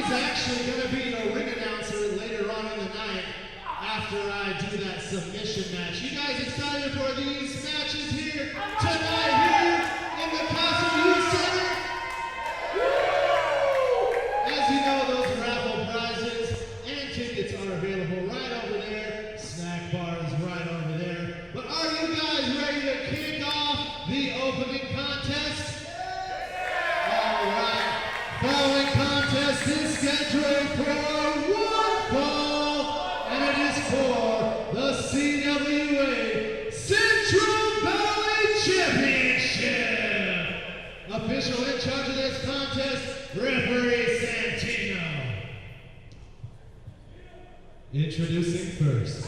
He's actually going to be the ring announcer later on in the night after I do that submission match. You guys excited for these matches here tonight here in the Castle Youth Center? As you know, those raffle prizes and tickets are available right over there. Snack bar is right over there. But are you guys ready to kick off the opening contest? All right. Following contest is scheduled for one fall, and it is for the CWA Central Valley Championship. Official in charge of this contest, referee Santino. Introducing first.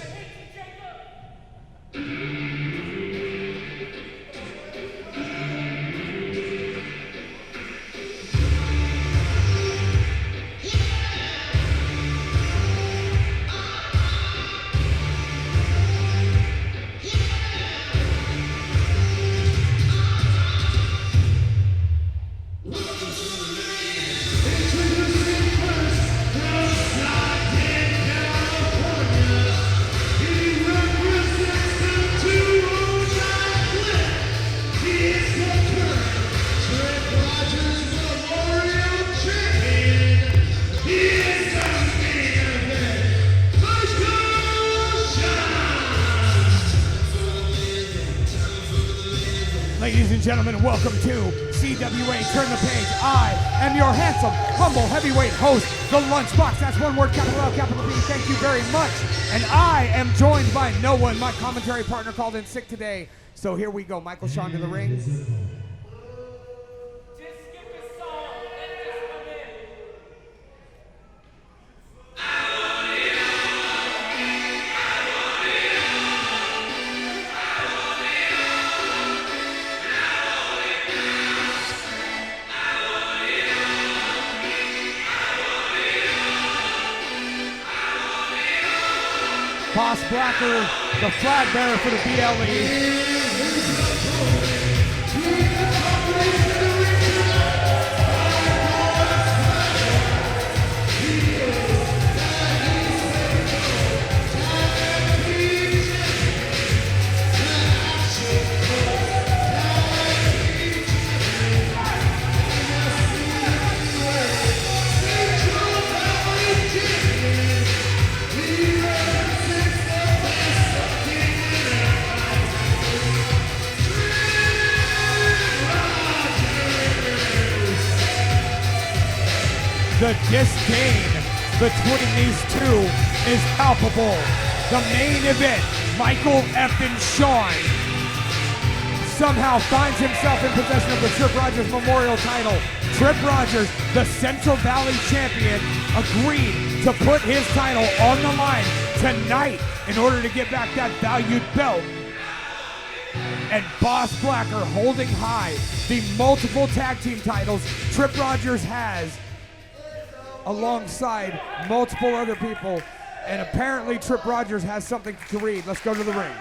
Tripp Rogers Memorial Champion. He is the main event. Ladies and gentlemen, welcome to CWA Turn the Page. I am your handsome, humble, heavyweight host, the Lunchbox. That's one word, capital L, capital B. Thank you very much. And I am joined by no one. My commentary partner called in sick today. So here we go. Michael Sean to the ring. Boss BlackR, the flag bearer for the BLE. The disdain between these two is palpable. The main event, Michael effing Sean, somehow finds himself in possession of the Tripp Rogers Memorial title. Tripp Rogers, the Central Valley Champion, agreed to put his title on the line tonight in order to get back that valued belt. And Boss BlackR holding high the multiple tag team titles Tripp Rogers has alongside multiple other people, and apparently Tripp Rogers has something to read. Let's go to the ring.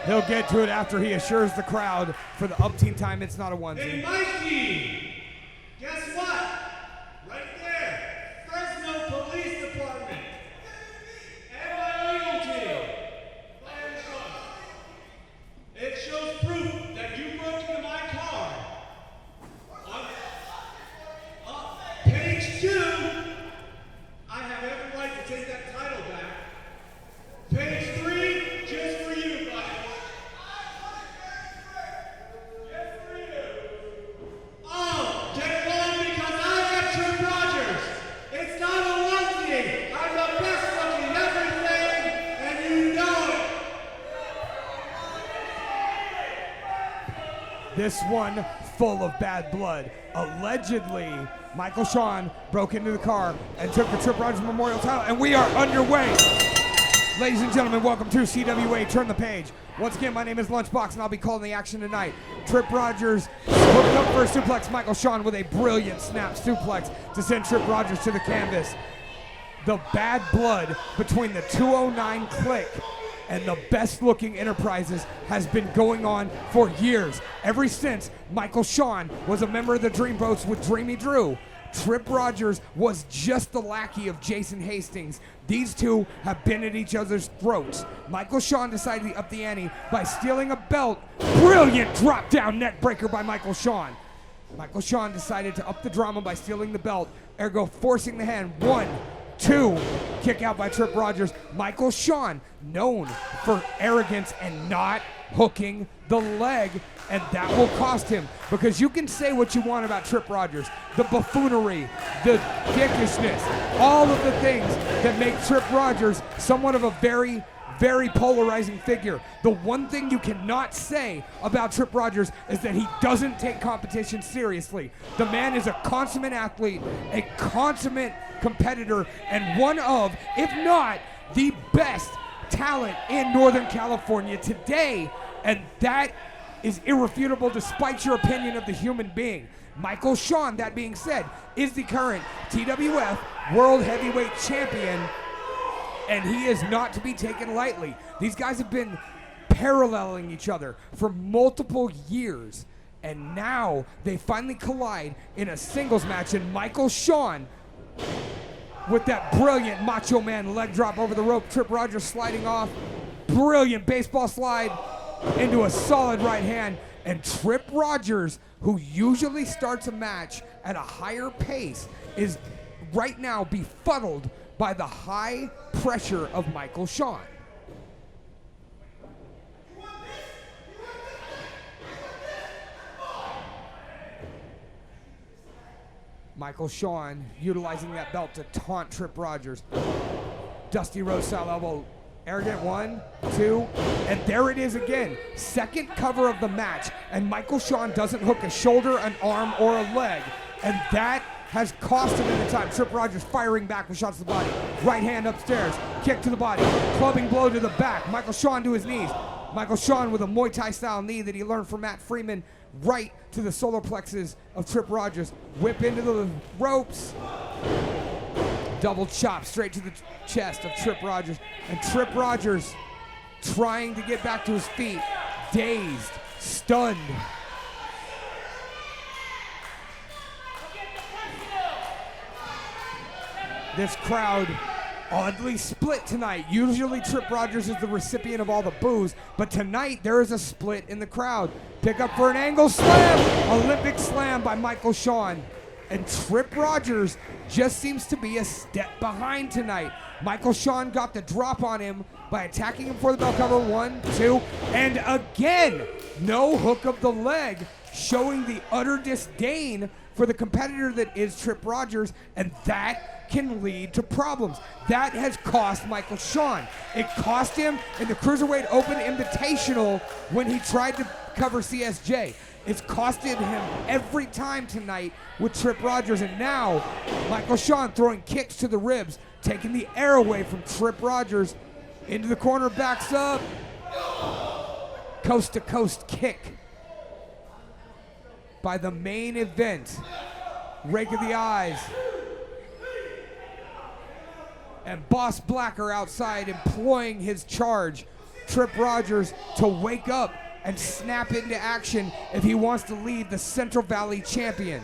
He'll get to it after he assures the crowd for the umpteenth time it's not a onesie. Hey Mikey, guess what? Right there, Fresno Police Department. And my legal team. It shows proof that you broke into my car. On page 2, I have every right to take that title back. Page 3, just for you, buddy. Just for you. Oh, get along because I am Tripp Rogers. It's not a onesie. I'm the best looking everything, and you know it. This one full of bad blood. Allegedly, Michael Sean broke into the car and took the Tripp Rogers Memorial title, and we are underway. Ladies and gentlemen, welcome to CWA Turn the Page. Once again, my name is Lunchbox, and I'll be calling the action tonight. Tripp Rogers hooked up for a suplex. Michael Sean with a brilliant snap suplex to send Tripp Rogers to the canvas. The bad blood between the 209 Kilq and the best looking enterprises has been going on for years. Ever since Michael Shawn was a member of the Dreamboats with Dreamy Drew, Tripp Rogers was just the lackey of Jason Hastings. These two have been at each other's throats. Michael Shawn decided to up the ante by stealing a belt. Brilliant drop down neck breaker by Michael Shawn. Michael Shawn decided to up the drama by stealing the belt, ergo forcing the hand. 1, 2, kick out by Tripp Rogers. Michael Shawn, known for arrogance and not hooking the leg, and that will cost him, because you can say what you want about Tripp Rogers, the buffoonery, the dickishness, all of the things that make Tripp Rogers somewhat of a very, very polarizing figure. The one thing you cannot say about Tripp Rogers is that he doesn't take competition seriously. The man is a consummate athlete, a consummate competitor, and one of, if not the best talent in Northern California today, and that is irrefutable despite your opinion of the human being. Michael Shawn, that being said, is the current TWF World Heavyweight Champion, and he is not to be taken lightly. These guys have been paralleling each other for multiple years, and now they finally collide in a singles match, and Michael Shawn, with that brilliant Macho Man leg drop over the rope, Tripp Rogers sliding off, brilliant baseball slide into a solid right hand, and Tripp Rogers, who usually starts a match at a higher pace, is right now befuddled by the high pressure of Michael Shawn. Michael Shawn utilizing that belt to taunt Tripp Rogers. Dusty Rhodes style elbow. Arrogant, 1, 2, and there it is again. Second cover of the match, and Michael Shawn doesn't hook a shoulder, an arm, or a leg, and that has cost him in the time. Tripp Rogers firing back with shots to the body. Right hand upstairs, kick to the body, clubbing blow to the back. Michael Shawn to his knees. Michael Shawn with a Muay Thai style knee that he learned from Matt Freeman, right to the solar plexus of Tripp Rogers. Whip into the ropes. Double chop straight to the chest of Tripp Rogers. And Tripp Rogers trying to get back to his feet, dazed, stunned. This crowd oddly split tonight. Usually Tripp Rogers is the recipient of all the boos, but tonight there is a split in the crowd. Pick up for an angle slam, Olympic slam by Michael Shawn. And Tripp Rogers just seems to be a step behind tonight. Michael Shawn got the drop on him by attacking him for the bell cover. 1, 2, and again, no hook of the leg, showing the utter disdain for the competitor that is Tripp Rogers, and that can lead to problems. That has cost Michael Shawn. It cost him in the Cruiserweight Open Invitational when he tried to cover CSJ. It's costed him every time tonight with Tripp Rogers, and now Michael Shawn throwing kicks to the ribs, taking the air away from Tripp Rogers. Into the corner, backs up. Coast to coast kick by the main event. Rake of the eyes. And Boss BlackR outside employing his charge. Tripp Rogers to wake up and snap into action if he wants to lead the Central Valley champion.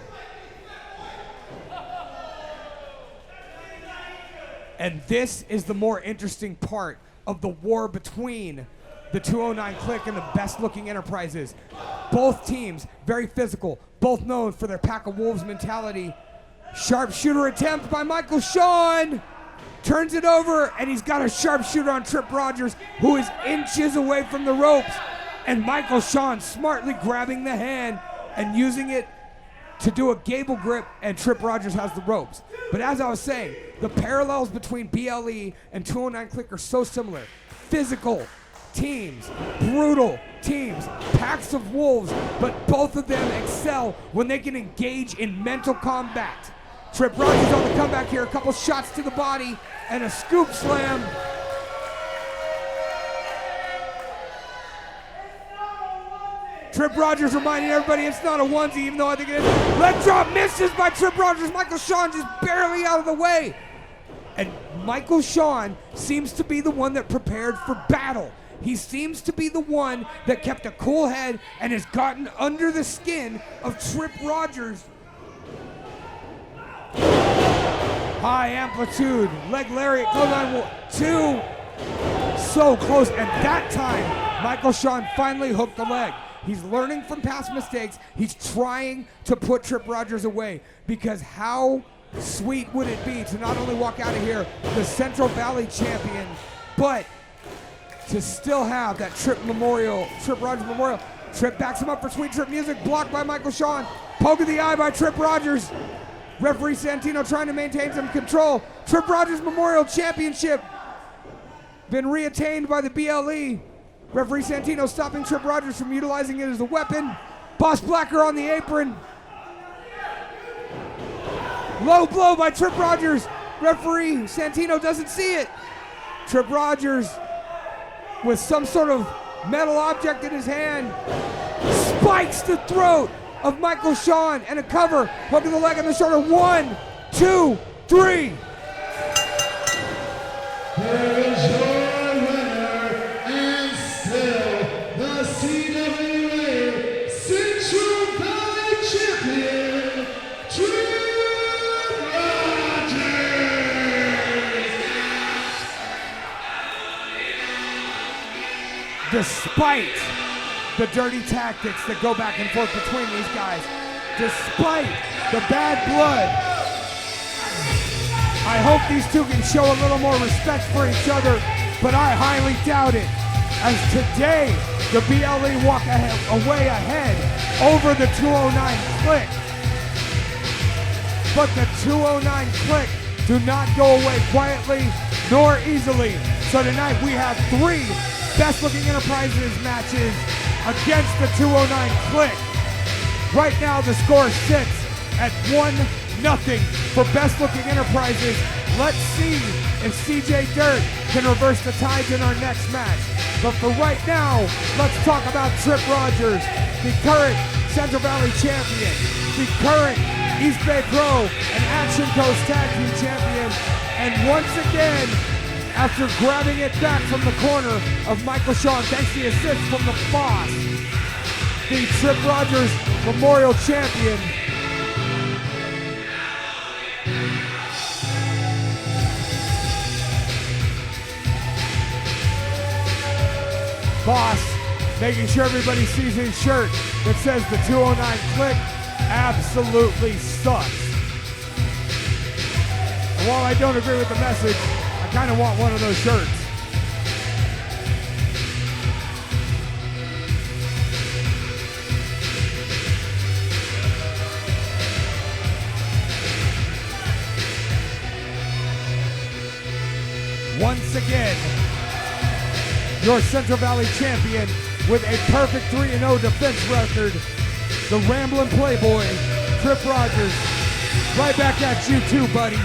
And this is the more interesting part of the war between the 209 Kilq and the best looking enterprises. Both teams very physical, both known for their pack of wolves mentality. Sharpshooter attempt by Michael Shawn. Turns it over, and he's got a sharpshooter on Tripp Rogers, who is inches away from the ropes. And Michael Shawn smartly grabbing the hand and using it to do a gable grip, and Tripp Rogers has the ropes. But as I was saying, the parallels between BLE and 209 Kilq are so similar. Physical teams, brutal teams, packs of wolves, but both of them excel when they can engage in mental combat. Tripp Rogers on the comeback here, a couple shots to the body, and a scoop slam. Tripp Rogers reminding everybody it's not a onesie, even though I think it is. Leg drop misses by Tripp Rogers. Michael Shawn just barely out of the way. And Michael Shawn seems to be the one that prepared for battle. He seems to be the one that kept a cool head and has gotten under the skin of Tripp Rogers. High amplitude, leg lariat, clothesline, 2. So close, and that time, Michael Shawn finally hooked the leg. He's learning from past mistakes. He's trying to put Tripp Rogers away, because how sweet would it be to not only walk out of here the Central Valley champion, but to still have that Tripp Rogers Memorial. Tripp backs him up for Sweet Tripp music, blocked by Michael Shawn. Poke of the eye by Tripp Rogers. Referee Santino trying to maintain some control. Tripp Rogers Memorial Championship been reattained by the BLE. Referee Santino stopping Tripp Rogers from utilizing it as a weapon. Boss BlackR on the apron. Low blow by Tripp Rogers. Referee Santino doesn't see it. Tripp Rogers with some sort of metal object in his hand spikes the throat of Michael Shawn, and a cover, hook of the leg on the shoulder. 1, 2, 3. Here is your winner, and still the CWA Central Valley Champion, Tripp Rogers. Despite the dirty tactics that go back and forth between these guys, despite the bad blood, I hope these two can show a little more respect for each other, but I highly doubt it, as today the BLE walk away ahead over the 209 Kilq. But the 209 Kilq do not go away quietly nor easily. So tonight we have 3 Best Looking Enterprises matches against the 209 Kilq. Right now the score sits at 1-0 for Best Looking Enterprises. Let's see if CJ Dirt can reverse the tides in our next match. But for right now, let's talk about Tripp Rogers, the current Central Valley champion, the current East Bay Pro and Action Coast Tag Team champion, and once again, after grabbing it back from the corner of Michael Shawn, thanks to the assist from the boss, the Tripp Rogers Memorial champion. Boss making sure everybody sees his shirt that says the 209 Kilq absolutely sucks. And while I don't agree with the message, I kind of want one of those shirts. Once again, your Central Valley champion with a perfect 3-0 defense record, the Ramblin' Playboy, Tripp Rogers. Right back at you too, buddy.